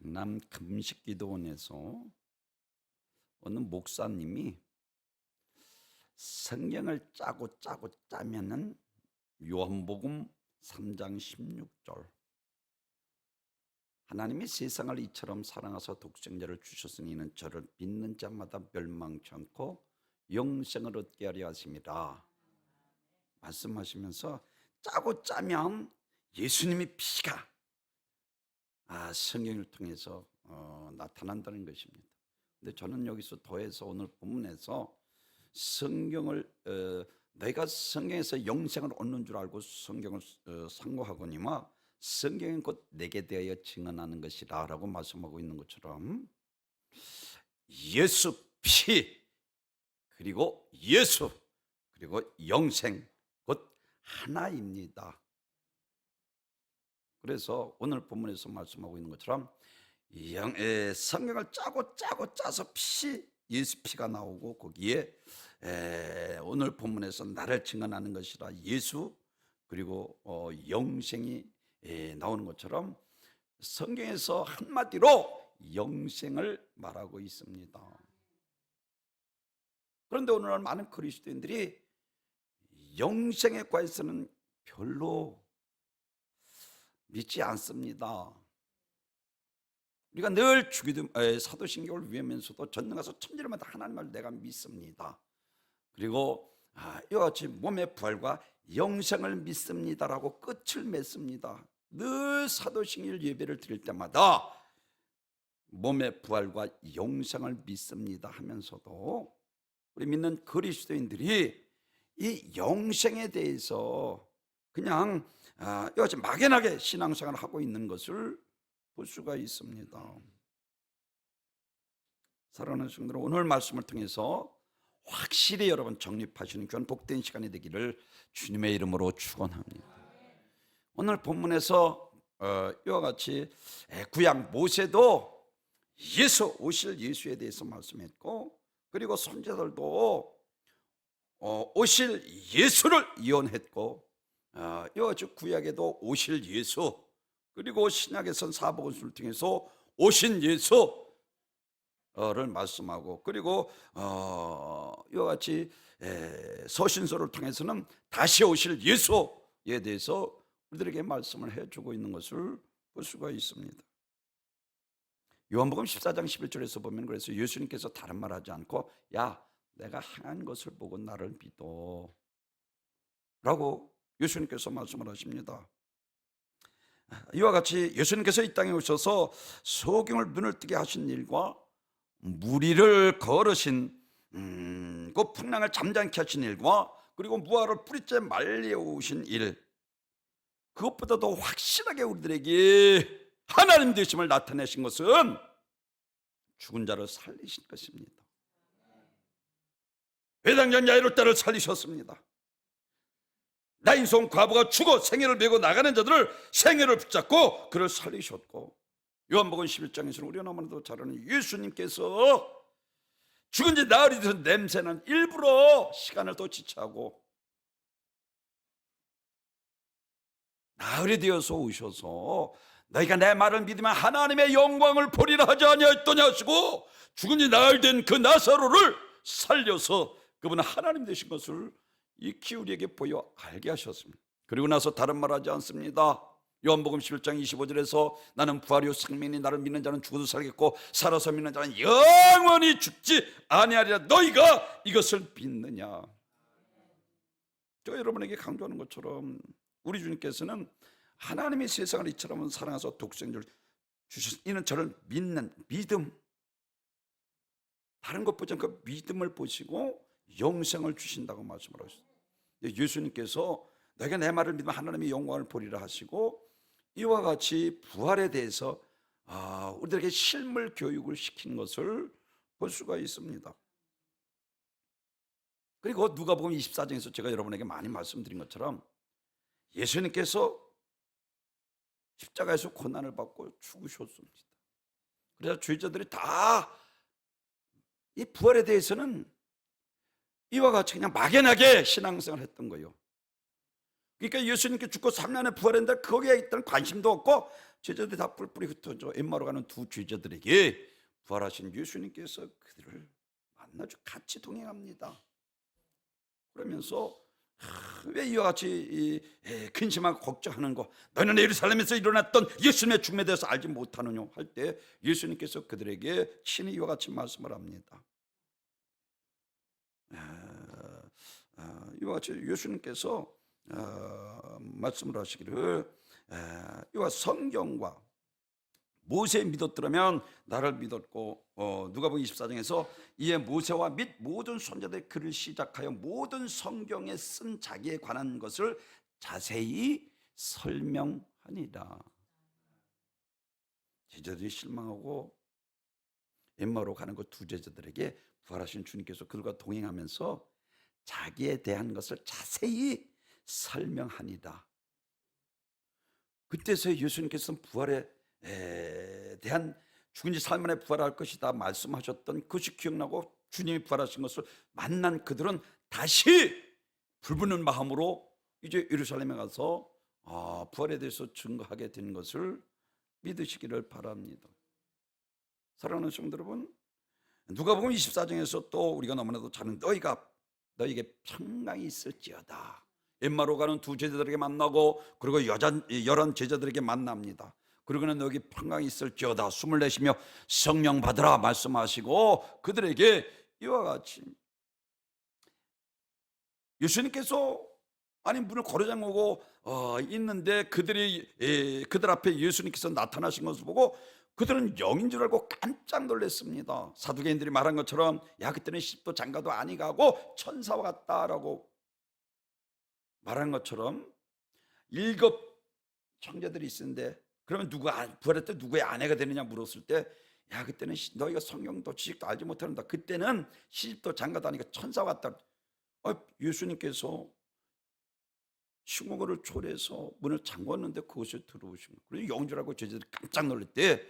강남 금식기도원에서 어느 목사님이 성경을 짜고 짜면은 요한복음 3장 16절, 하나님이 세상을 이처럼 사랑하사 독생자를 주셨으니 이는 저를 믿는 자마다 멸망치 않고 영생을 얻게 하려 하심이라 말씀하시면서, 짜고 짜면 예수님의 피가 성경을 통해서 나타난다는 것입니다. 근데 저는 여기서 더해서 오늘 본문에서 성경을 내가 성경에서 영생을 얻는 줄 알고 성경을 상고하거니와 성경은 곧 내게 대하여 증언하는 것이라 라고 말씀하고 있는 것처럼, 예수 피 그리고 예수 그리고 영생 곧 하나입니다. 그래서 오늘 본문에서 말씀하고 있는 것처럼 성경을 짜고 짜서 예수 피가 나오고, 거기에 오늘 본문에서 나를 증언하는 것이라 예수 그리고 영생이 나오는 것처럼 성경에서 한마디로 영생을 말하고 있습니다. 그런데 오늘날 많은 그리스도인들이 영생에 관해서는 별로 믿지 않습니다. 우리가 늘 사도신경을 외우면서도 전능하사 천지를마다 하나님을 내가 믿습니다. 그리고 이와 같이 몸의 부활과 영생을 믿습니다라고 끝을 맺습니다. 늘 사도신경 예배를 드릴 때마다 몸의 부활과 영생을 믿습니다 하면서도 우리 믿는 그리스도인들이 이 영생에 대해서 그냥 이와 같이 막연하게 신앙생활을 하고 있는 것을 볼 수가 있습니다. 사랑하는 성도들, 오늘 말씀을 통해서 확실히 여러분 정립하시는 귀한 복된 시간이 되기를 주님의 이름으로 축원합니다. 오늘 본문에서 이와 같이 구약 모세도 오실 예수에 대해서 말씀했고, 그리고 선지자들도 오실 예수를 예언했고, 이와 같이 구약에도 오실 예수, 그리고 신약에선 사복음서를 통해서 오신 예수를 말씀하고, 그리고 이와 같이 서신서를 통해서는 다시 오실 예수에 대해서 우리들에게 말씀을 해주고 있는 것을 볼 수가 있습니다. 요한복음 14장 11절에서 보면, 그래서 예수님께서 다른 말 하지 않고 야, 내가 행한 것을 보고 나를 믿어 라고 예수님께서 말씀을 하십니다. 이와 같이 예수님께서 이 땅에 오셔서 소경을 눈을 뜨게 하신 일과 무리를 걸으신 그 풍랑을 잠잠케 하신 일과 그리고 무화를 뿌리째 말려오신 일, 그것보다도 확실하게 우리들에게 하나님 되심을 나타내신 것은 죽은 자를 살리신 것입니다. 회당장 야이로 딸을 살리셨습니다. 나인손 과부가 죽어 생애를 메고 나가는 자들을 생애를 붙잡고 그를 살리셨고, 요한복음 11장에서는 우리가 너무나도 잘 아는 예수님께서 죽은 지 나흘이 돼서 냄새는 일부러 시간을 또 지체하고 나흘이 되어서 오셔서 너희가 내 말을 믿으면 하나님의 영광을 보리라 하지 아니하였더냐 하시고, 죽은 지 나흘 된 그 나사로를 살려서 그분은 하나님 되신 것을 익히 우리에게 보여 알게 하셨습니다. 그리고 나서 다른 말 하지 않습니다. 요한복음 11장 25절에서 나는 부활이요 생명이니 나를 믿는 자는 죽어도 살겠고 살아서 믿는 자는 영원히 죽지 아니하리라. 너희가 이것을 믿느냐? 저 여러분에게 강조하는 것처럼 우리 주님께서는 하나님이 세상을 이처럼 사랑하사 독생자를 주셨으니 이는 저를 믿는 믿음, 다른 것보다 그 믿음을 보시고 영생을 주신다고 말씀을 하셨어요. 예수님께서 내가 내 말을 믿으면 하나님의 영광을 보리라 하시고, 이와 같이 부활에 대해서 우리들에게 실물 교육을 시킨 것을 볼 수가 있습니다. 그리고 누가복음 24장에서 제가 여러분에게 많이 말씀드린 것처럼 예수님께서 십자가에서 고난을 받고 죽으셨습니다. 그래서 죄자들이 다 이 부활에 대해서는 이와 같이 그냥 막연하게 신앙생활을 했던 거예요. 그러니까 예수님께 죽고 3년 안에 부활했는데 거기에 일단 관심도 없고 제자들이 다 뿔뿔이 흩어져 엠마오로 가는 두 제자들에게 부활하신 예수님께서 그들을 만나주 같이 동행합니다. 그러면서 왜 이와 같이 근심하고 걱정하는 거, 너희는 예루살렘에서 일어났던 예수님의 죽음에 대해서 알지 못하느냐 할 때 예수님께서 그들에게 친히 이와 같이 말씀을 합니다. 이와 같이 예수님께서 말씀을 하시기를 이와 성경과 모세 믿었더라면 나를 믿었고, 누가복음 24장에서 이에 모세와 및 모든 선자들의 글을 시작하여 모든 성경에 쓴 자기에 관한 것을 자세히 설명하니라. 제자들이 실망하고 엠마오로 가는 그 두 제자들에게 부활하신 주님께서 그들과 동행하면서 자기에 대한 것을 자세히 설명하니라. 그때서 예수님께서는 부활에 대한 죽은 지 3일 만에 부활할 것이다 말씀하셨던 그것이 기억나고 주님이 부활하신 것을 만난 그들은 다시 불붙는 마음으로 이제 예루살렘에 가서 부활에 대해서 증거하게 된 것을 믿으시기를 바랍니다. 사랑하는 성도 여러분, 누가복음 24장에서 또 우리가 너무나도 잘 아는 너희에게 평강이 있을지어다. 엠마로 가는 두 제자들에게 만나고 그리고 11 제자들에게 만납니다. 그러고는 너희 평강이 있을지어다 숨을 내쉬며 성령 받으라 말씀하시고 그들에게 이와 같이 예수님께서 문을 걸어 잠그고 있는데 그들 앞에 예수님께서 나타나신 것을 보고 그들은 영인 줄 알고 깜짝 놀랐습니다. 사두개인들이 말한 것처럼 야 그때는 시집도 장가도 아니가고 천사와 같다라고 말한 것처럼 7 형제들이 있었는데 그러면 부활할 때 누구의 아내가 되느냐 물었을 때 야 그때는 너희가 성경도 지식도 알지 못하는다. 그때는 시집도 장가도 아니가 천사와 같다. 예수님께서 흉어를 초래해서 문을 잠궜는데 그것을 들어오신 거예요. 그리고 영인 줄 알고 제자들이 깜짝 놀랄 때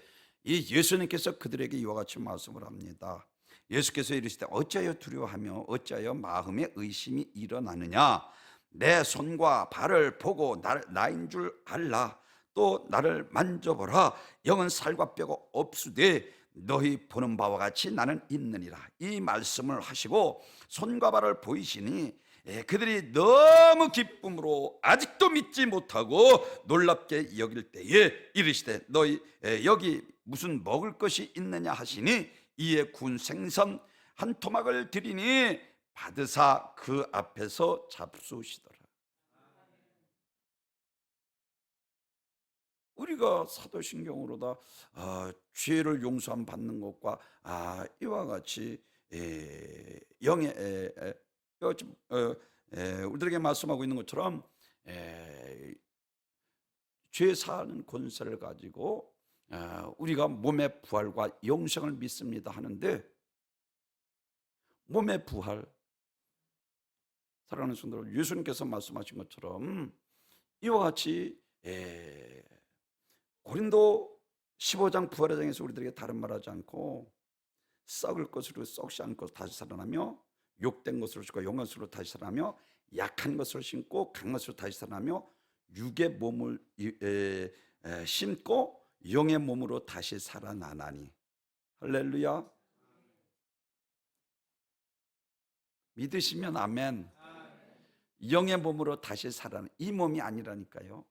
이 예수님께서 그들에게 이와 같이 말씀을 합니다. 예수께서 이르시되 어찌하여 두려워하며 어찌하여 마음에 의심이 일어나느냐. 내 손과 발을 보고 나인 줄 알라. 또 나를 만져보라. 영은 살과 뼈가 없으되 너희 보는 바와 같이 나는 있느니라. 이 말씀을 하시고 손과 발을 보이시니 그들이 너무 기쁨으로 아직도 믿지 못하고 놀랍게 여길 때에 이르시되 너희 여기 무슨 먹을 것이 있느냐 하시니 이에 구운 생선 한 토막을 드리니 받으사 그 앞에서 잡수시더라. 우리가 사도신경으로다 죄를 용서함 받는 것과 이와 같이 영의 우리들에게 말씀하고 있는 것처럼 죄 사하는 권세를 가지고 우리가 몸의 부활과 영생을 믿습니다 하는데 몸의 부활, 사랑하는 성도 여러분, 예수님께서 말씀하신 것처럼 이와 같이 고린도 15장 부활의 장에서 우리들에게 다른 말하지 않고 썩을 것으로 썩지 않고 다시 살아나며 욕된 것으로 죽고 용한 것으로 다시 살아나며 약한 것을 심고 강한 것으로 다시 살아나며 육의 몸을 심고 영의 몸으로 다시 살아나나니. 할렐루야. 믿으시면 아멘. 영의 몸으로 다시 살아나. 이 몸이 아니라니까요.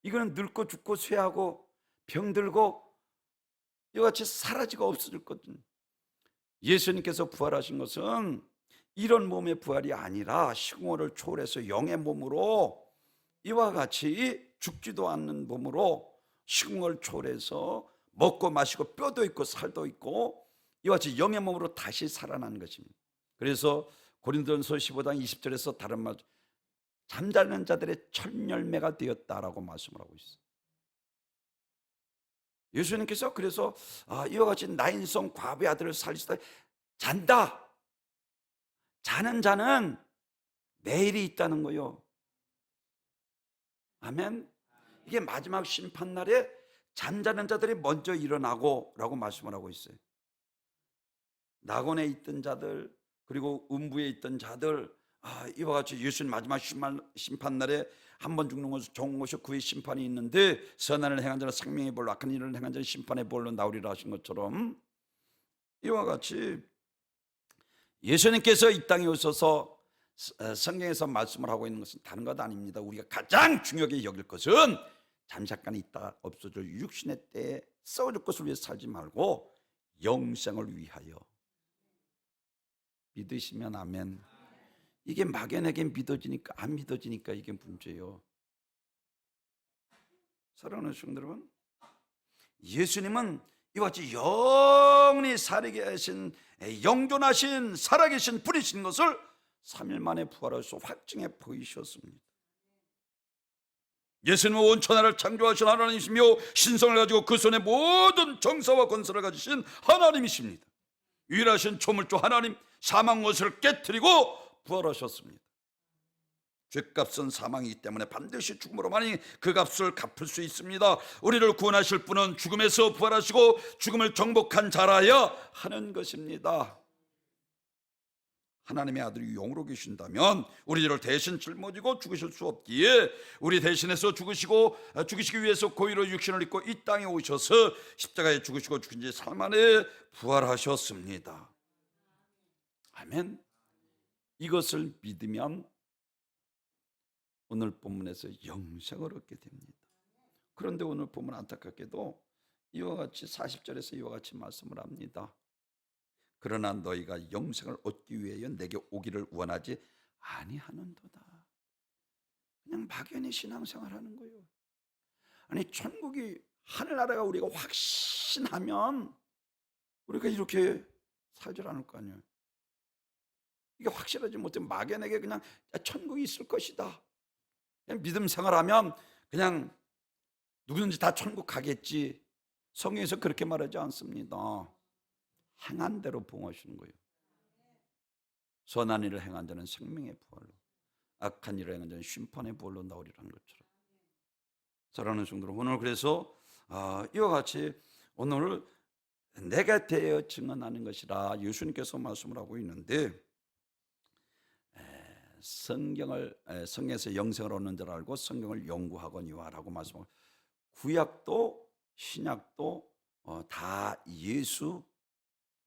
이거는 늙고 죽고 쇠하고 병들고 이같이 사라지고 없어질 거든. 예수님께서 부활하신 것은 이런 몸의 부활이 아니라 흉어를 초월해서 영의 몸으로 이와 같이 죽지도 않는 몸으로 흉어를 초월해서 먹고 마시고 뼈도 있고 살도 있고 이와 같이 영의 몸으로 다시 살아난 것입니다. 그래서 고린도전서 15장 20절에서 다른 말 잠자는 자들의 첫 열매가 되었다라고 말씀을 하고 있어요. 예수님께서 그래서 이와 같이 나인성 과부의 아들을 살리시다 잔다. 자는 자는 내일이 있다는 거요. 아멘. 이게 마지막 심판날에 잠자는 자들이 먼저 일어나고 라고 말씀을 하고 있어요. 낙원에 있던 자들 그리고 음부에 있던 자들 이와 같이 예수님 마지막 심판날에 한 번 죽는 것은 좋은 것이 구의 심판이 있는데 선한을 행한 자는 생명의 벌로 악한 일을 행한 자는 심판의 벌로 나오리라 하신 것처럼 이와 같이 예수님께서 이 땅에 오셔서 성경에서 말씀을 하고 있는 것은 다른 것 아닙니다. 우리가 가장 중요하게 여길 것은 잠깐 있다가 없어질 육신의 때에 썩어질 것을 위해 살지 말고 영생을 위하여. 믿으시면 아멘. 이게 막연하게 믿어지니까 안 믿어지니까 이게 문제예요. 사랑하는 성도 여러분, 예수님은 이와 같이 영원히 살아계신 영존하신 살아계신 분이신 것을 3일 만에 부활하셔서 확증해 보이셨습니다. 예수님은 온천하를 창조하신 하나님이시며 신성을 가지고 그 손에 모든 정사와 권세를 가지신 하나님이십니다. 유일하신 조물주 하나님, 사망 것을 깨뜨리고 부활하셨습니다. 죄값은 사망이기 때문에 반드시 죽음으로만이 그 값을 갚을 수 있습니다. 우리를 구원하실 분은 죽음에서 부활하시고 죽음을 정복한 자라야 하는 것입니다. 하나님의 아들이 영으로 계신다면 우리를 대신 짊어지고 죽으실 수 없기에 우리 대신해서 죽으시기 위해서 고의로 육신을 입고 이 땅에 오셔서 십자가에 죽으시고 죽은 지 3일 만에 부활하셨습니다. 아멘. 이것을 믿으면 오늘 본문에서 영생을 얻게 됩니다. 그런데 오늘 본문 안타깝게도 이와 같이 40절에서 이와 같이 말씀을 합니다. 그러나 너희가 영생을 얻기 위하여 내게 오기를 원하지 아니하는도다. 그냥 막연히 신앙생활하는 거예요. 아니 천국이 하늘나라가 우리가 확신하면 우리가 이렇게 살지 않을 거 아니에요. 이게 확실하지 못해 막연하게 그냥 천국이 있을 것이다. 그냥 믿음 생활하면 그냥 누구든지 다 천국 가겠지. 성경에서 그렇게 말하지 않습니다. 행한 대로 봉하시는 거예요. 선한 일을 행한 자는 생명의 부활로, 악한 일을 행한 자는 심판의 부활로 나오리라는 것처럼. 사랑하는 성도들, 오늘 그래서 이와 같이 오늘 내가 대하여 증언하는 것이라 예수님께서 말씀을 하고 있는데, 성경에서 영생을 얻는 줄 알고 성경을 연구하거니와라고 말씀하고, 구약도 신약도 다 예수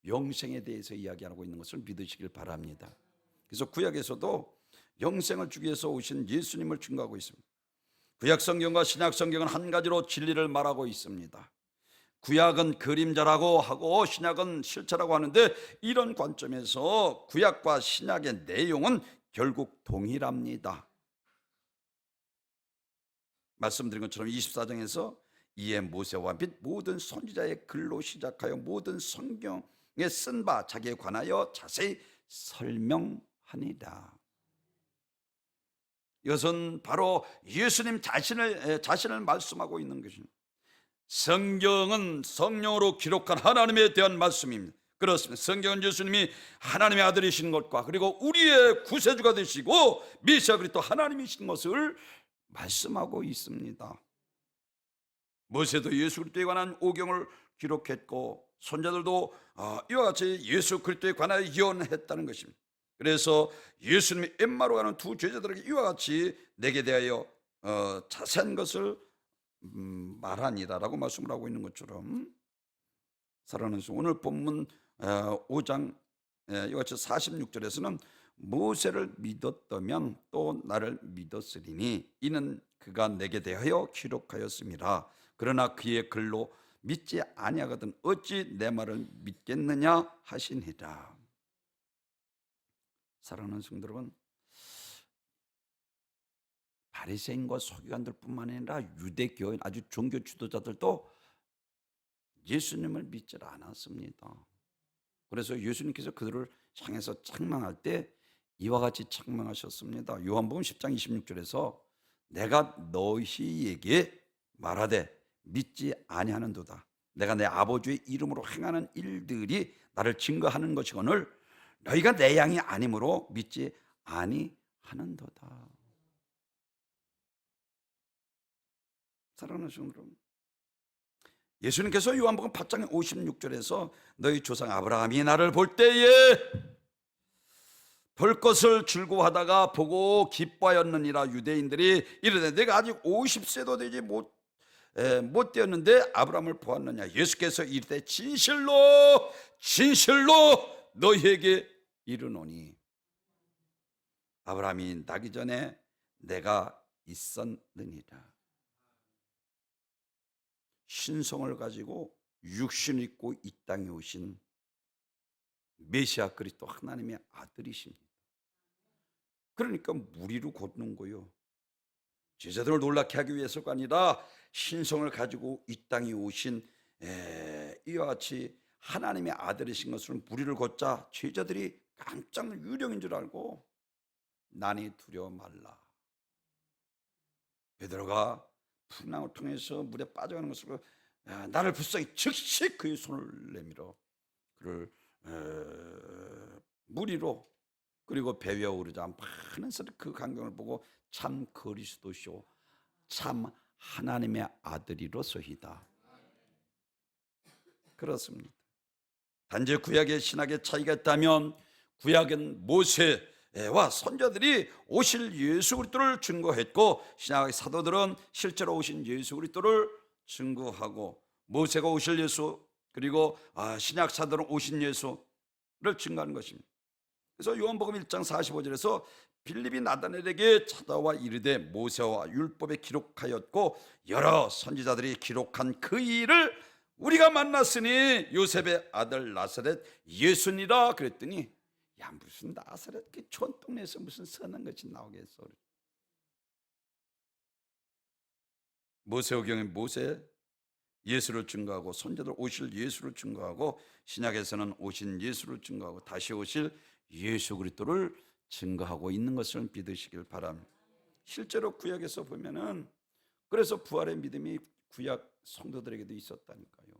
영생에 대해서 이야기하고 있는 것을 믿으시길 바랍니다. 그래서 구약에서도 영생을 주기 위해서 오신 예수님을 증거하고 있습니다. 구약 성경과 신약 성경은 한 가지로 진리를 말하고 있습니다. 구약은 그림자라고 하고 신약은 실체라고 하는데, 이런 관점에서 구약과 신약의 내용은 결국 동일합니다. 말씀드린 것처럼 24장에서 이에 모세와 및 모든 선지자의 글로 시작하여 모든 성경에 쓴 바 자기에 관하여 자세히 설명하니라. 이것은 바로 예수님 자신을 말씀하고 있는 것입니다. 성경은 성령으로 기록한 하나님에 대한 말씀입니다. 그렇습니다. 성경은 예수님이 하나님의 아들이신 것과 그리고 우리의 구세주가 되시고 메시아 그리스도 하나님이신 것을 말씀하고 있습니다. 모세도 예수 그리스도에 관한 오경을 기록했고 선자들도 이와 같이 예수 그리스도에 관하여 예언했다는 것입니다. 그래서 예수님이 엠마로 가는 두 제자들에게 이와 같이 내게 대하여 자세한 것을 말하니라라고 말씀을 하고 있는 것처럼, 사랑하는 오늘 본문 5장 이와 같이 46절에서는 모세를 믿었다면 또 나를 믿었으리니 이는 그가 내게 대하여 기록하였음이라. 그러나 그의 글로 믿지 아니하거든 어찌 내 말을 믿겠느냐 하시니라. 사랑하는 성도 여러분, 바리새인과 서기관들뿐만 아니라 유대교인 아주 종교 지도자들도 예수님을 믿지 않았습니다. 그래서 예수님께서 그들을 향해서 책망할 때 이와 같이 책망하셨습니다. 요한복음 10장 26절에서 내가 너희에게 말하되 믿지 아니하는도다. 내가 내 아버지의 이름으로 행하는 일들이 나를 증거하는 것이거늘 너희가 내 양이 아니므로 믿지 아니하는도다. 사랑하는 여러분, 예수님께서 요한복음 8장 56절에서 너희 조상 아브라함이 나를 볼 때에 볼 것을 즐거워하다가 보고 기뻐하였느니라. 유대인들이 이르되 내가 아직 50세도 되지 못 되었는데 아브라함을 보았느냐. 예수께서 이르되 진실로 진실로 너희에게 이르노니 아브라함이 나기 전에 내가 있었느니라. 신성을 가지고 육신을 입고 이 땅에 오신 메시아 그리스도 하나님의 아들이십니다. 그러니까 무리로 걷는 거요. 제자들을 놀라게 하기 위해서가 아니라 신성을 가지고 이 땅에 오신 이와 같이 하나님의 아들이신 것을 무리를 걷자 제자들이 깜짝 유령인 줄 알고 난이 두려워 말라. 베드로가 풍랑을 통해서 물에 빠져가는 것을 나를 불쌍히 즉시 그의 손을 내밀어 그를 무리로 그리고 배 위에 오르자 많은 사람들이 그 광경을 보고 참 그리스도시오 참 하나님의 아들이로소이다. 그렇습니다. 단지 구약의 신학의 차이가 있다면 구약은 모세와 선자들이 오실 예수 그리스도를 증거했고 신약의 사도들은 실제로 오신 예수 그리스도를 증거하고 모세가 오실 예수 그리고 신약 사도는 오신 예수를 증거하는 것입니다. 그래서 요한복음 1장 45절에서 빌립이 나다넬에게 찾아와 이르되 모세와 율법에 기록하였고 여러 선지자들이 기록한 그 일을 우리가 만났으니 요셉의 아들 나사렛 예수니라 그랬더니 야 무슨 나사렛 그 촌동네에서 무슨 선한 것이 나오겠어. 모세오경에 모세 예수를 증거하고 선지자들 오실 예수를 증거하고 신약에서는 오신 예수를 증거하고 다시 오실 예수 그리스도를 증거하고 있는 것을 믿으시길 바랍니다. 실제로 구약에서 보면은 그래서 부활의 믿음이 구약 성도들에게도 있었다니까요.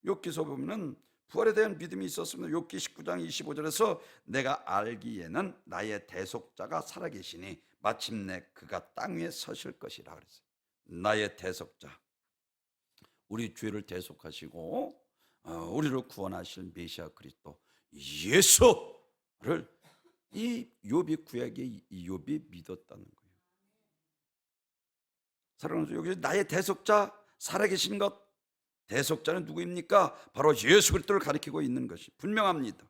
욥기서 보면은 부활에 대한 믿음이 있었습니다. 욥기 19장 25절에서 내가 알기에는 나의 대속자가 살아계시니 마침내 그가 땅 위에 서실 것이라 그랬어요. 나의 대속자, 우리 죄를 대속하시고 우리를 구원하실 메시아 그리스도 예수를 이 욥이 구약의 이 욥이 믿었다는 거예요. 사랑하는 여기 나의 대속자 살아계신 것 대속자는 누구입니까? 바로 예수 그리스도를 가리키고 있는 것이 분명합니다.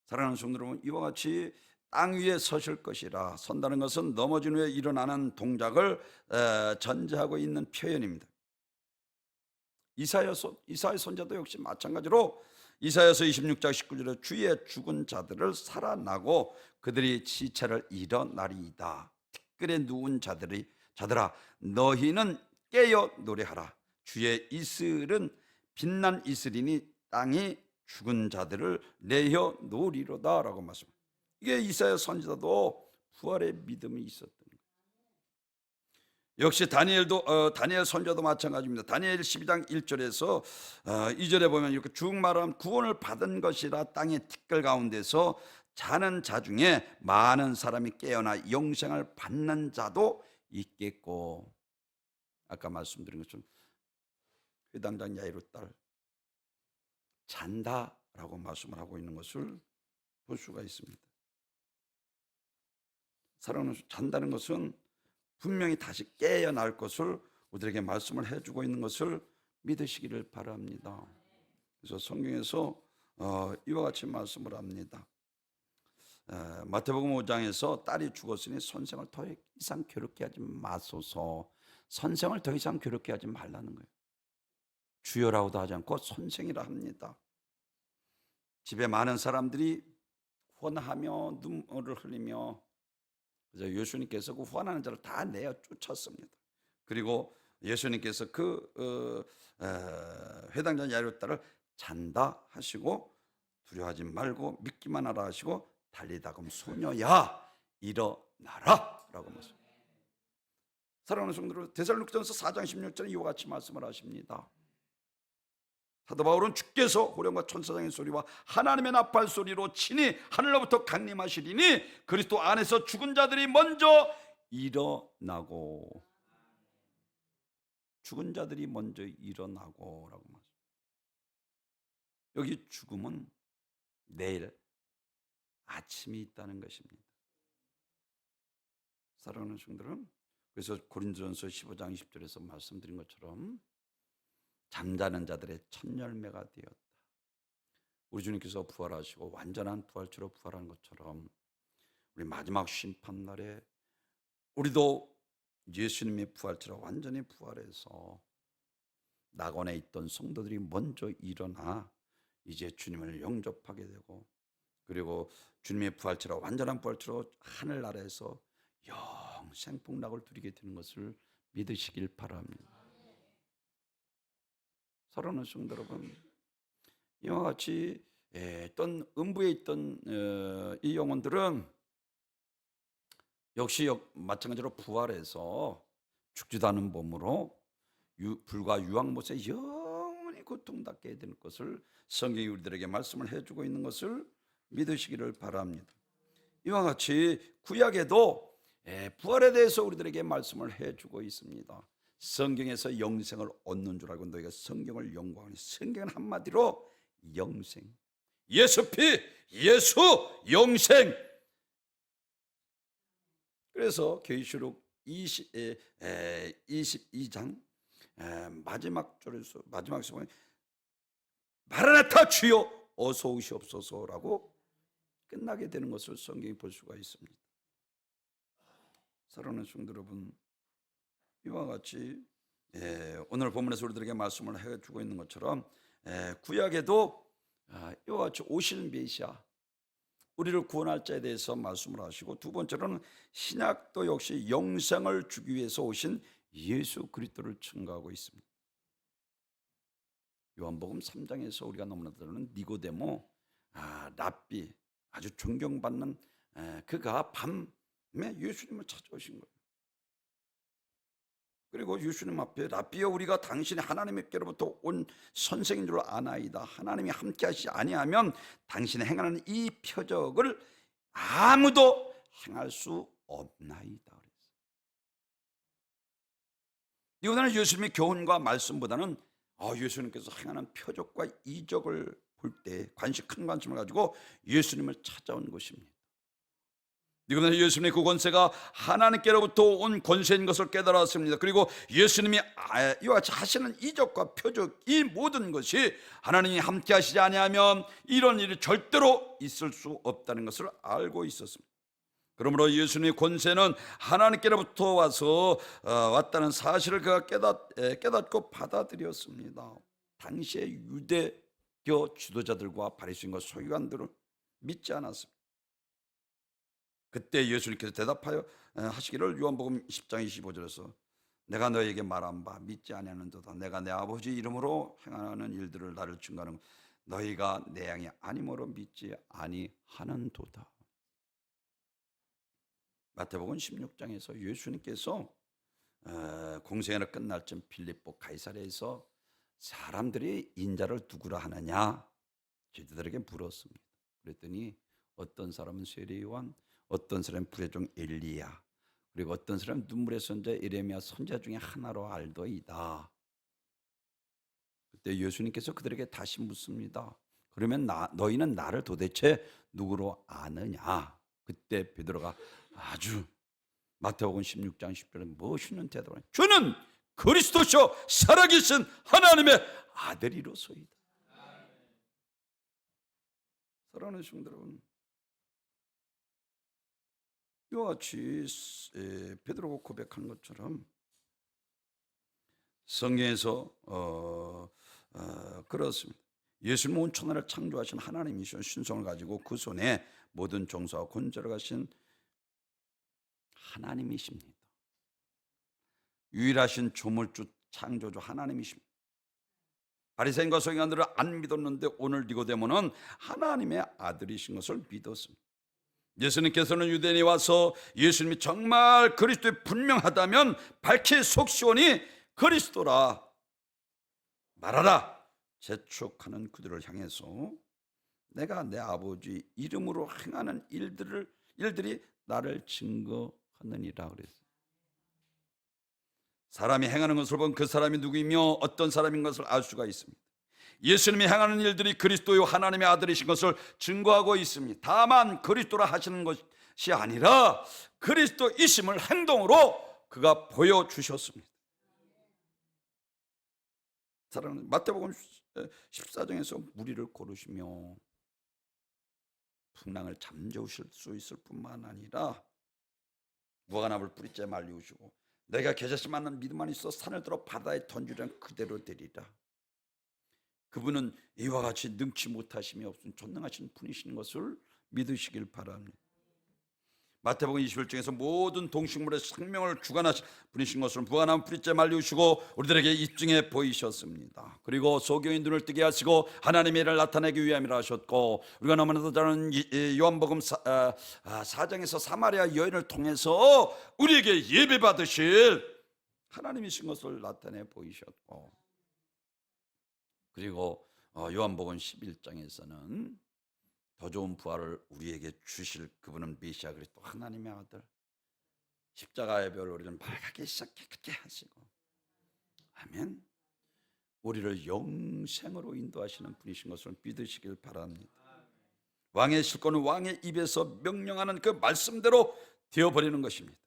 사랑하는 성도 여러분, 이와 같이 땅 위에 서실 것이라 선다는 것은 넘어진 후에 일어나는 동작을 전제하고 있는 표현입니다. 이사야 선자도 역시 마찬가지로 이사야서 26장 19절에 주의 죽은 자들을 살아나고 그들이 시체를 일어나리이다. 티끌에 누운 자들아 너희는 깨어 노래하라. 주의 이슬은 빛난 이슬이니 땅이 죽은 자들을 내어 놓으리로다 라고 말씀합니다. 이게 이사야 선지자도 부활의 믿음이 있었던 거예요. 역시 다니엘 선지자도 마찬가지입니다. 다니엘 12장 1절에서 2절에 보면 이렇게 쭉 말하면 구원을 받은 것이라 땅의 티끌 가운데서 자는 자 중에 많은 사람이 깨어나 영생을 받는 자도 있겠고, 아까 말씀드린 것처럼 회당장 야이로 딸 잔다라고 말씀을 하고 있는 것을 볼 수가 있습니다. 사랑하는 잔다는 것은 분명히 다시 깨어날 것을 우리에게 말씀을 해주고 있는 것을 믿으시기를 바랍니다. 그래서 성경에서 이와 같이 말씀을 합니다. 마태복음 5장에서 딸이 죽었으니 선생을 더 이상 괴롭게 하지 마소서. 선생을 더 이상 괴롭게 하지 말라는 거예요. 주여라고도 하지 않고 선생이라 합니다. 집에 많은 사람들이 환하며 눈물을 흘리며 그래서 예수님께서 그 환하는 자를 다 내어 쫓았습니다. 그리고 예수님께서 그 회당장 야이로 딸을 잔다 하시고 두려워하지 말고 믿기만 하라 하시고 달리다금 소녀야 일어나라 라고 말씀합니다. 사랑하는 성도들, 데살로니가전서 4장 16절에 이와 같이 말씀을 하십니다. 사도 바울은 주께서 호령과 천사장의 소리와 하나님의 나팔 소리로 친히 하늘로부터 강림하시리니 그리스도 안에서 죽은 자들이 먼저 일어나고, 죽은 자들이 먼저 일어나고 라고 말합니다. 여기 죽음은 내일 아침이 있다는 것입니다. 사랑하는 성도들은, 그래서 고린도전서 15장 20절에서 말씀드린 것처럼 잠자는 자들의 첫 열매가 되었다. 우리 주님께서 부활하시고 완전한 부활체로 부활한 것처럼 우리 마지막 심판날에 우리도 예수님의 부활체로 완전히 부활해서 낙원에 있던 성도들이 먼저 일어나 이제 주님을 영접하게 되고, 그리고 주님의 부활체로 완전한 부활체로 하늘나라에서 영생폭락을 누리게 되는 것을 믿으시길 바랍니다. 사랑하는 성도 여러분, 이와 같이 있던 음부에 있던 이 영혼들은 역시 마찬가지로 부활해서 죽지도 않은 몸으로 불과 유황못에 영원히 고통받게 될 것을 성경이 우리들에게 말씀을 해주고 있는 것을 믿으시기를 바랍니다. 이와 같이 구약에도 부활에 대해서 우리들에게 말씀을 해주고 있습니다. 성경에서 영생을 얻는 줄 알고 너희가 성경을 연구하니, 성경은 한마디로 영생, 예수 피, 예수 영생. 그래서 계시록 22장 마지막 절에서 보면 마라나타 주여 어서 오시옵소서라고 끝나게 되는 것을 성경이 볼 수가 있습니다. 사랑하는 성도 여러분, 이와 같이 오늘 본문에서 우리들에게 말씀을 해주고 있는 것처럼 구약에도 이와 같이 오실 메시아, 우리를 구원할 자에 대해서 말씀을 하시고, 두 번째로는 신약도 역시 영생을 주기 위해서 오신 예수 그리스도를 증거하고 있습니다. 요한복음 3장에서 우리가 너무나 들은 니고데모, 랍비, 아주 존경받는 그가 밤에 예수님을 찾아오신 거예요. 그리고 예수님 앞에 랍비여, 우리가 당신이 하나님께로부터 온 선생인 줄 아나이다. 하나님이 함께 하시지 아니하면 당신이 행하는 이 표적을 아무도 행할 수 없나이다. 이거는 예수님의 교훈과 말씀보다는 예수님께서 행하는 표적과 이적을 볼 때 큰 관심을 가지고 예수님을 찾아온 것입니다. 이거는 예수님의 그 권세가 하나님께로부터 온 권세인 것을 깨달았습니다. 그리고 예수님이 이와 같이 하시는 이적과 표적, 이 모든 것이 하나님이 함께 하시지 아니하면 이런 일이 절대로 있을 수 없다는 것을 알고 있었습니다. 그러므로 예수님의 권세는 하나님께로부터 왔다는 사실을 그가 깨닫고 받아들였습니다. 당시의 유대교 지도자들과 바리새인과 서기관들은 믿지 않았습니다. 그때 예수님께서 대답하여 하시기를 요한복음 10장 25절에서 내가 너에게 말한 바 믿지 아니하는도다. 내가 내 아버지 이름으로 행하는 일들을 나를 증거하는 너희가 내 양이 아니므로 믿지 아니하는도다. 마태복음 16장에서 예수님께서 공생애가 끝날 쯤 빌립보 가이사랴에서 사람들이 인자를 누구라 하느냐 제자들에게 물었습니다. 그랬더니 어떤 사람은 세례 요한, 어떤 사람은 불의 종 엘리야, 그리고 어떤 사람은 눈물의 선자 예레미야 선자 중에 하나로 알더이다. 그때 예수님께서 그들에게 다시 묻습니다. 그러면 너희는 나를 도대체 누구로 아느냐? 그때 베드로가 아주 마태복음 16장 10절에 멋있는 대답을 하니 주는 그리스도시요 살아계신 하나님의 아들이로소이다. 사랑하는 성도 여러분, 이와 같이 베드로가 고백한 것처럼 성경에서 그렇습니다. 예수님은 온 천하를 창조하신 하나님이신 신성을 가지고 그 손에 모든 정사와 권세를 가신 하나님이십니다. 유일하신 조물주 창조주 하나님이십니다. 바리새인과 서기관들은 안 믿었는데 오늘 니고데모는 하나님의 아들이신 것을 믿었습니다. 예수님께서는 유대인이 와서 예수님이 정말 그리스도에 분명하다면 밝히 속시원히 그리스도라 말하라 재촉하는 그들을 향해서 내가 내 아버지 이름으로 행하는 일들이 나를 증거하느니라 그랬어요. 사람이 행하는 것을 보면 그 사람이 누구이며 어떤 사람인 것을 알 수가 있습니다. 예수님이 행하는 일들이 그리스도요 하나님의 아들이신 것을 증거하고 있습니다. 다만 그리스도라 하시는 것이 아니라 그리스도이심을 행동으로 그가 보여주셨습니다. 사랑하는 마태복음 14장에서 무리를 고르시며 풍랑을 잠재우실 수 있을 뿐만 아니라 무화과나무를 뿌리째 말리우시고 내가 겨자씨 맞는 믿음만 있어 산을 들어 바다에 던지려면 그대로 되리라. 그분은 이와 같이 능치 못하심이 없은 전능하신 분이신 것을 믿으시길 바랍니다. 마태복음 21장에서 모든 동식물의 생명을 주관하신 분이신 것을 무화과나무 뿌리째 말리우시고 우리들에게 입증해 보이셨습니다. 그리고 소경의 눈을 뜨게 하시고 하나님의 일을 나타내기 위함이라 하셨고, 우리가 너무나도 잘 아는 요한복음 4장에서 사마리아 여인을 통해서 우리에게 예배 받으실 하나님이신 것을 나타내 보이셨고, 그리고 요한복음 11장에서는 더 좋은 부활을 우리에게 주실 그분은 메시아 그리스도 하나님의 아들, 십자가의 별 우리를 밝게 깨끗게 하시고, 아멘. 우리를 영생으로 인도하시는 분이신 것을 믿으시길 바랍니다. 왕의 실권은 왕의 입에서 명령하는 그 말씀대로 되어버리는 것입니다.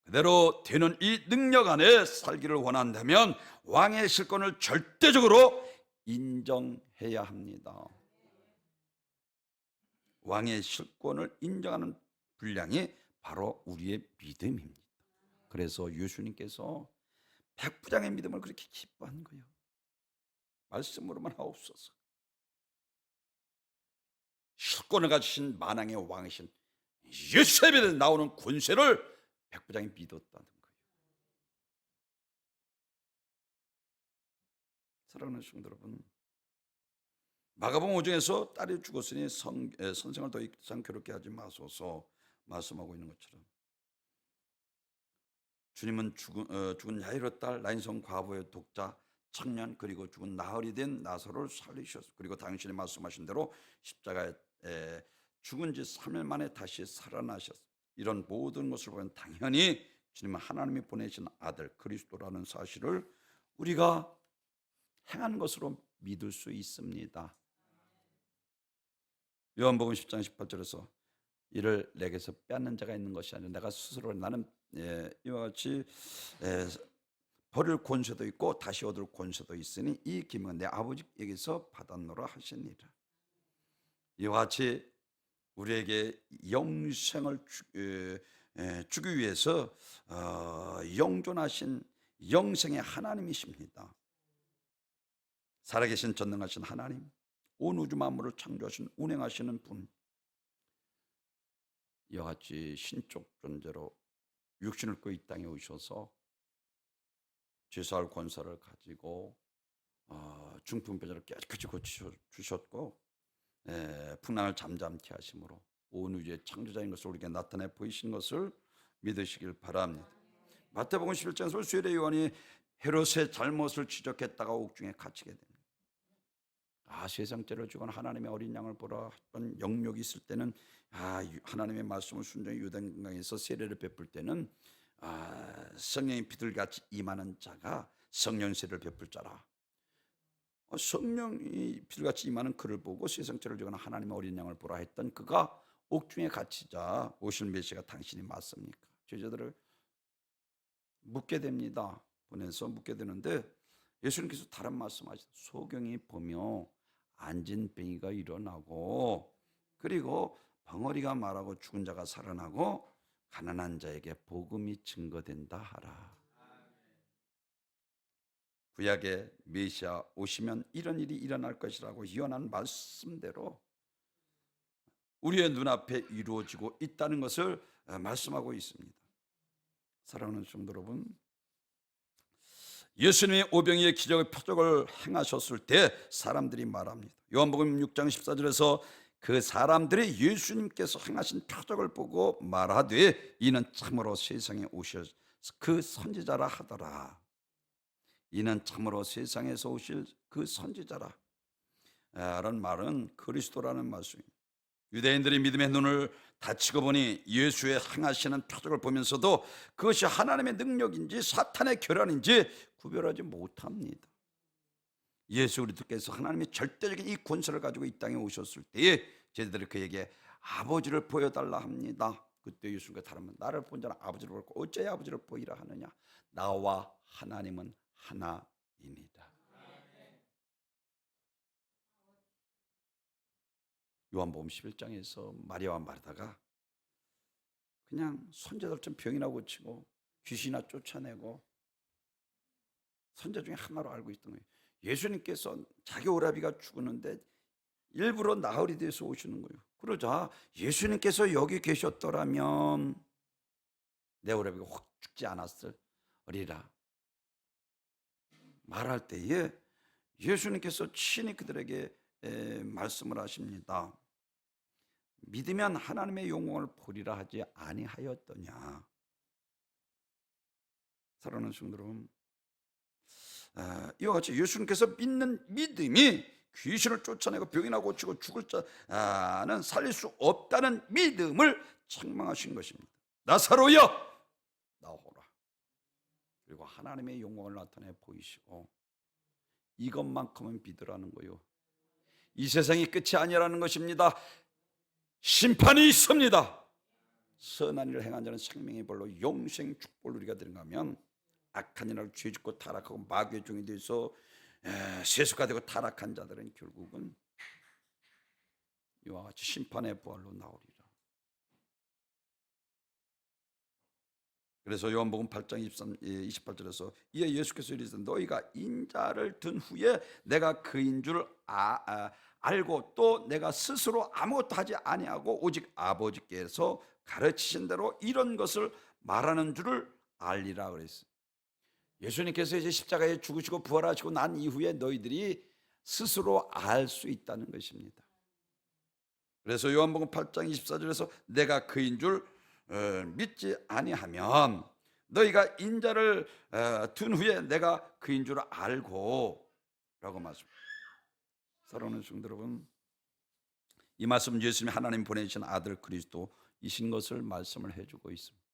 그대로 되는 이 능력 안에 살기를 원한다면 왕의 실권을 절대적으로 인정해야 합니다. 왕의 실권을 인정하는 분량이 바로 우리의 믿음입니다. 그래서 예수님께서 백부장의 믿음을 그렇게 기뻐한 거예요. 말씀으로만 하옵소서. 실권을 가지신 만왕의 왕이신 요셉에 나오는 권세를 백부장이 믿었다는 거예요. 사랑하는 성도 여러분, 마가복음 5장에서 딸이 죽었으니 선생을 더 이상 괴롭게 하지 마소서 말씀하고 있는 것처럼, 주님은 죽은 야이로 딸, 나인성 과부의 독자, 청년, 그리고 죽은 나흘이 된 나사로를 살리셨고, 그리고 당신이 말씀하신 대로 십자가에 죽은 지 3일 만에 다시 살아나셨습니다. 이런 모든 것을 보면 당연히 주님은 하나님이 보내신 아들 그리스도라는 사실을 우리가 행한 것으로 믿을 수 있습니다. 요한복음 10장 18절에서 이를 내게서 빼앗는 자가 있는 것이 아니라 내가 스스로 나는 이와 같이 버릴 권세도 있고 다시 얻을 권세도 있으니 이 기명은 내 아버지에게서 받았노라 하시니라. 이와 같이 우리에게 영생을 주기 위해서 영존하신 영생의 하나님이십니다. 살아계신 전능하신 하나님, 온 우주 만물을 창조하신 운행하시는 분, 이와 같이 신적 존재로 육신을 입고 이 땅에 오셔서 죄사할 권세를 가지고 중풍병자를 깨끗이 고쳐주셨고 풍랑을 잠잠케 하심으로 온 우주의 창조자인 것을 우리에게 나타내 보이신 것을 믿으시길 바랍니다. 마태복음 11장에서 수레 요한이 헤롯의 잘못을 지적했다가 옥중에 갇히게 됩니다. 세상죄를 지고 하나님의 어린 양을 보라 했던 영역이 있을 때는 하나님의 말씀을 순종히 요단강에서 세례를 베풀 때는 성령이 비둘기같이 임하는 자가 성령 세례를 베풀 자라. 성령이 비둘기같이 임하는 그를 보고 세상죄를 지고 하나님의 어린 양을 보라 했던 그가 옥중에 갇히자 오실 메시아가 당신이 맞습니까? 제자들을 묻게 됩니다. 보내서 묻게 되는데 예수님께서 다른 말씀하시죠. 소경이 보며 안진뱅이가 일어나고 그리고 벙어리가 말하고 죽은 자가 살아나고 가난한 자에게 복음이 증거된다 하라. 구약의 메시아 오시면 이런 일이 일어날 것이라고 예언한 말씀대로 우리의 눈앞에 이루어지고 있다는 것을 말씀하고 있습니다. 사랑하는 성도 여러분, 예수님이 오병이의 기적의 표적을 행하셨을 때 사람들이 말합니다. 요한복음 6장 14절에서 그 사람들이 예수님께서 행하신 표적을 보고 말하되 이는 참으로 세상에 오실 그 선지자라 하더라. 이는 참으로 세상에서 오실 그 선지자라 라는 말은 그리스도라는 말씀입니다. 유대인들이 믿음의 눈을 닫히고 보니 예수의 행하시는 표적을 보면서도 그것이 하나님의 능력인지 사탄의 결함인지 구별하지 못합니다. 예수 그리스도께서 하나님의 절대적인 이 권세를 가지고 이 땅에 오셨을 때에 제자들이 그에게 아버지를 보여달라 합니다. 그때 예수님과 다르면 나를 본 자는 아버지를 보고 어찌 아버지를 보이라 하느냐. 나와 하나님은 하나이니라. 요한복음 11장에서 마리아와 마르다가 그냥 손자들 좀 병이나 고치고 귀신이나 쫓아내고 선자 중에 하나로 알고 있던 거예요. 예수님께서 자기 오라비가 죽었는데 일부러 나흘이 돼서 오시는 거예요. 그러자 예수님께서 여기 계셨더라면 내 오라비가 혹 죽지 않았으리라 말할 때에 예수님께서 친히 그들에게 말씀을 하십니다. 믿으면 하나님의 영광을 보리라 하지 아니하였더냐. 사랑하는 성도 여러분, 이와 같이 예수님께서 믿는 믿음이 귀신을 쫓아내고 병이나 고치고 죽을 자는 살릴 수 없다는 믿음을 책망하신 것입니다. 나사로여 나오라. 그리고 하나님의 영광을 나타내 보이시고 이것만큼은 믿으라는 거요. 이 세상이 끝이 아니라는 것입니다. 심판이 있습니다. 선한 일을 행한 자는 생명의 벌로 영생 축복을 누리게 되는가 하면 악한 일을 죄짓고 타락하고 마귀의 종이 돼서 세수가 되고 타락한 자들은 결국은 이와 같이 심판의 부활로 나오리라. 그래서 요한복음 8장 28절에서 이에 예수께서 이르시되 너희가 인자를 든 후에 내가 그인 줄 알고 또 내가 스스로 아무것도 하지 아니하고 오직 아버지께서 가르치신 대로 이런 것을 말하는 줄을 알리라 그랬어요. 예수님께서 이제 십자가에 죽으시고 부활하시고 난 이후에 너희들이 스스로 알 수 있다는 것입니다. 그래서 요한복음 8장 24절에서 내가 그인 줄 믿지 아니하면 너희가 인자를 둔 후에 내가 그인 줄 알고 라고 말씀합니다. 사랑하는 성도 여러분, 이 말씀 예수님이 하나님 보내신 아들 그리스도이신 것을 말씀을 해주고 있습니다.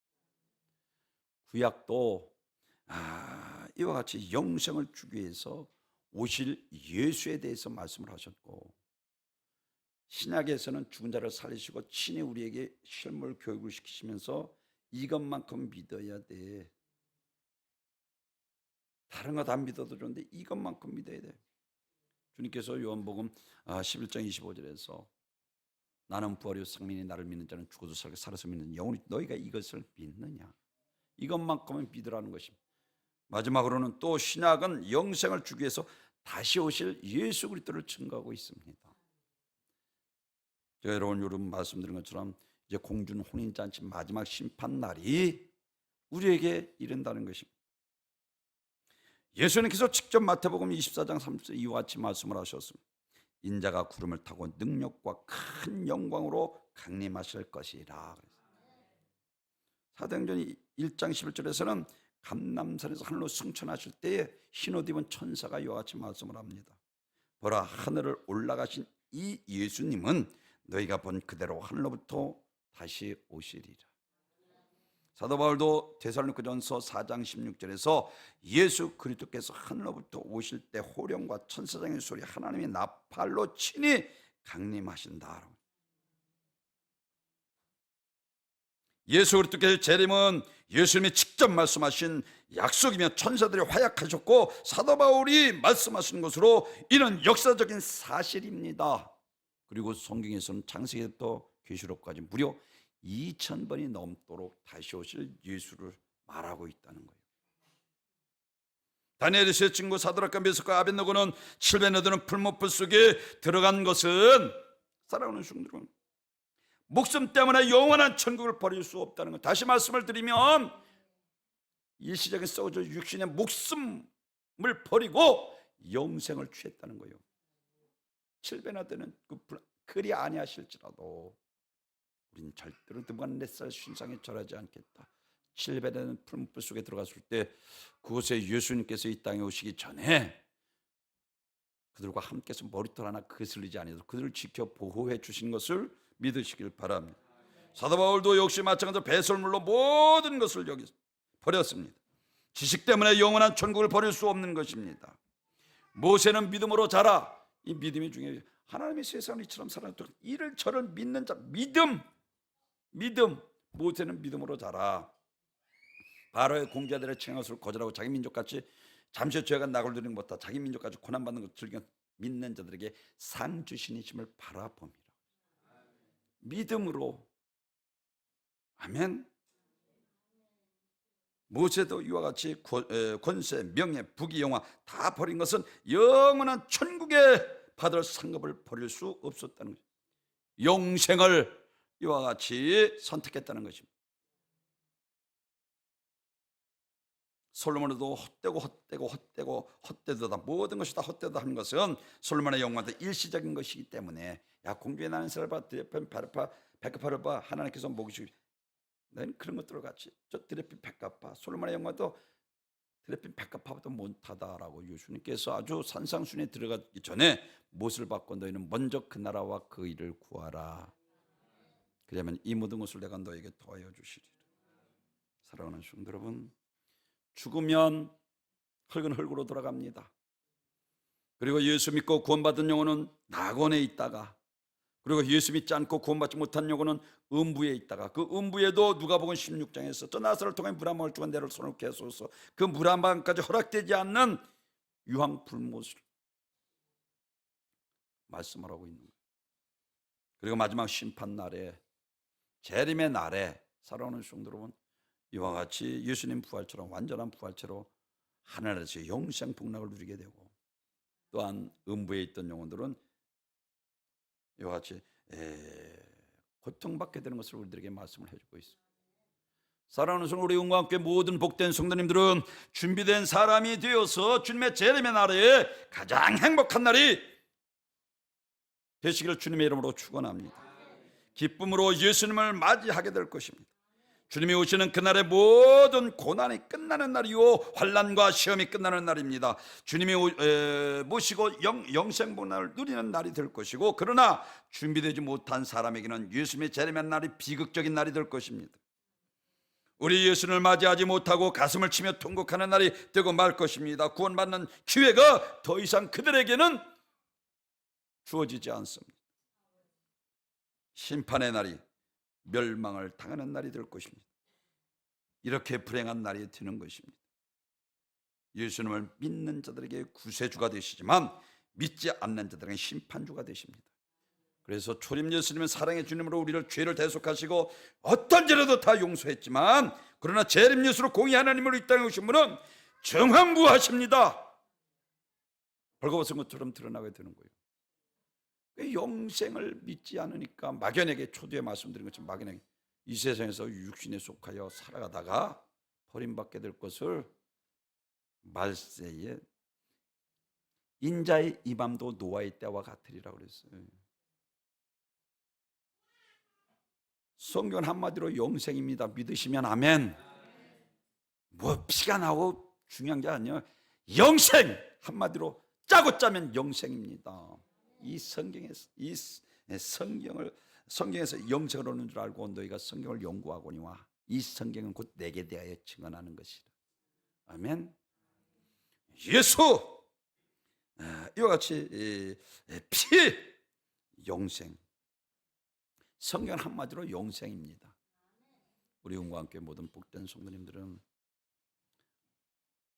구약도 이와 같이 영생을 주기 위해서 오실 예수에 대해서 말씀을 하셨고, 신약에서는 죽은 자를 살리시고 친히 우리에게 실물 교육을 시키시면서 이것만큼 믿어야 돼. 다른 거 다 믿어도 좋은데 이것만큼 믿어야 돼. 주님께서 요한복음 11장 25절에서 나는 부활이요 생명이 나를 믿는 자는 죽어도 살고 살아서 믿는 영혼이 너희가 이것을 믿느냐. 이것만큼은 믿으라는 것입니다. 마지막으로는 또 신약은 영생을 주기 위해서 다시 오실 예수 그리스도를 증거하고 있습니다. 제가 여러분 말씀드린 것처럼 이제 공중 혼인잔치 마지막 심판 날이 우리에게 이른다는 것입니다. 예수님께서 직접 마태복음 24장 30절 이와 같이 말씀을 하셨습니다. 인자가 구름을 타고 능력과 큰 영광으로 강림하실 것이라. 사도행전 1장 11절에서는 감람산에서 하늘로 승천하실 때에 흰옷 입은 천사가 이와 같이 말씀을 합니다. 보라, 하늘을 올라가신 이 예수님은 너희가 본 그대로 하늘로부터 다시 오시리라. 사도 바울도 데살로니가전서 4장 16절에서 예수 그리스도께서 하늘로부터 오실 때 호령과 천사장의 소리 하나님의 나팔로 친히 강림하신다. 예수 그리스도께서 재림은 예수님이 직접 말씀하신 약속이며 천사들이 화약하셨고 사도 바울이 말씀하신 것으로 이는 역사적인 사실입니다. 그리고 성경에서는 창세기부터 계시록까지 무려 2000번이 넘도록 다시 오실 예수를 말하고 있다는 거예요. 다니엘의 세 친구 사드락과 메삭과 아벳느고는 7배 너드는 풀무불 속에 들어간 것은 사랑하는 성도들 목숨 때문에 영원한 천국을 버릴 수 없다는 것. 다시 말씀을 드리면 일시적인 썩어져 육신의 목숨을 버리고 영생을 취했다는 거예요. 7배나 되는 그리 아니하실지라도 우린 절대로 느부갓네살 신상에 절하지 않겠다. 7배 되는 풀무불 속에 들어갔을 때 그곳에 예수님께서 이 땅에 오시기 전에 그들과 함께서 머리털 하나 거슬리지 아니하도록 그들을 지켜 보호해 주신 것을 믿으시길 바랍니다. 사도 바울도 역시 마찬가지로 배설물로 모든 것을 여기 버렸습니다. 지식 때문에 영원한 천국을 버릴 수 없는 것입니다. 모세는 믿음으로 자라. 이 믿음이 중요해요. 하나님이 세상을 이처럼 사랑했던 이를 저를 믿는 자, 믿음. 모세는 믿음으로 자라. 바로의 공자들의 청약을 거절하고 자기 민족같이 잠시 죄가 낙을 누리는 것보다 자기 민족같이 고난받는 것을 즐겨 믿는 자들에게 상 주시니심을 바라봅니다. 믿음으로. 아멘. 모세도 이와 같이 권세, 명예, 부귀, 영화 다 버린 것은 영원한 천국에 받을 상급을 버릴 수 없었다는 것입니다. 영생을 이와 같이 선택했다는 것입니다. 솔로몬도 헛되도다. 모든 것이 다 헛되다 하는 것은 솔로몬의 영광도 일시적인 것이기 때문에, 야 공주의 나는 새를 봐, 드레핀 백합화를 봐, 하나님께서 먹이시고, 난 그런 것들을 같이 저 드레핀 백합화, 솔로몬의 영광도 드레핀 백합화보다 못하다라고 예수님께서 아주 산상순에 들어가기 전에 못을 받고 너희는 먼저 그 나라와 그 일을 구하라. 그러면 이 모든 것을 내가 너에게 더하여 주시리라. 사랑하는 성도 여러분, 죽으면 흙은 흙으로 돌아갑니다. 그리고 예수 믿고 구원받은 영혼은 낙원에 있다가, 그리고 예수 믿지 않고 구원받지 못한 영혼은 음부에 있다가, 그 음부에도 누가복음 16장에서 저 나사를 통해 물 한 방울 주간 내를 손을 깨소서, 그 물 한 방울까지 허락되지 않는 유황 불못을 말씀하라고 있는 거예요. 그리고 마지막 심판 날에, 재림의 날에 살아오는 성도 여러분, 이와 같이 예수님 부활처럼 완전한 부활체로 하늘에서 영생 복락을 누리게 되고, 또한 음부에 있던 영혼들은 이와 같이 고통받게 되는 것을 우리들에게 말씀을 해주고 있습니다. 사랑하는 성도, 우리 영과 함께 모든 복된 성도님들은 준비된 사람이 되어서 주님의 재림의 날에 가장 행복한 날이 되시기를 주님의 이름으로 축원합니다. 기쁨으로 예수님을 맞이하게 될 것입니다. 주님이 오시는 그날의 모든 고난이 끝나는 날이요, 환난과 시험이 끝나는 날입니다. 주님이 모시고 영생 복락을 누리는 날이 될 것이고, 그러나 준비되지 못한 사람에게는 예수님의 재림의 날이 비극적인 날이 될 것입니다. 우리 예수님을 맞이하지 못하고 가슴을 치며 통곡하는 날이 되고 말 것입니다. 구원받는 기회가 더 이상 그들에게는 주어지지 않습니다. 심판의 날이 멸망을 당하는 날이 될 것입니다. 이렇게 불행한 날이 되는 것입니다. 예수님을 믿는 자들에게 구세주가 되시지만 믿지 않는 자들에게 심판주가 되십니다. 그래서 초림 예수님은 사랑의 주님으로 우리를 죄를 대속하시고 어떤 죄라도 다 용서했지만, 그러나 재림 예수로 공의 하나님으로 이 땅에 오신 분은 정황부하십니다. 벌거벗은 것처럼 드러나게 되는 거예요. 영생을 믿지 않으니까 막연하게, 초두에 말씀드린 것처럼 막연하게 이 세상에서 육신에 속하여 살아가다가 버림받게 될 것을 말세에 인자의 이 밤도 노아의 때와 같으리라고 그랬어요. 성경 한마디로 영생입니다. 믿으시면 아멘. 뭐 피가 나고 중요한 게 아니에요. 영생 한마디로 짜고 짜면 영생입니다. 이 성경에서 영생을 얻는 줄 알고 너희가 성경을 연구하거니와 이 성경은 곧 내게 대하여 증언하는 것이라. 아멘. 예수 이와 같이 피 영생, 성경 한마디로 영생입니다. 우리 영과 함께 모든 복된 성도님들은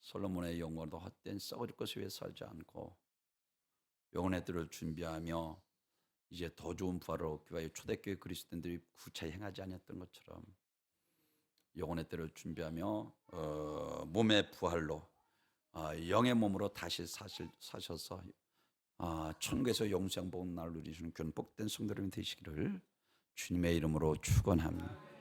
솔로몬의 영광도 헛된 썩어질 것을 위해 살지 않고 영혼의 뜰을 준비하며 이제 더 좋은 부활을 얻기 위하여 초대교회 그리스도인들이 구차히 행하지 않았던 것처럼 영혼의 뜰을 준비하며 몸의 부활로 영의 몸으로 다시 사셔서 천국에서 영생 복락을 누리시는 복된 성도님이 되시기를 주님의 이름으로 축원합니다.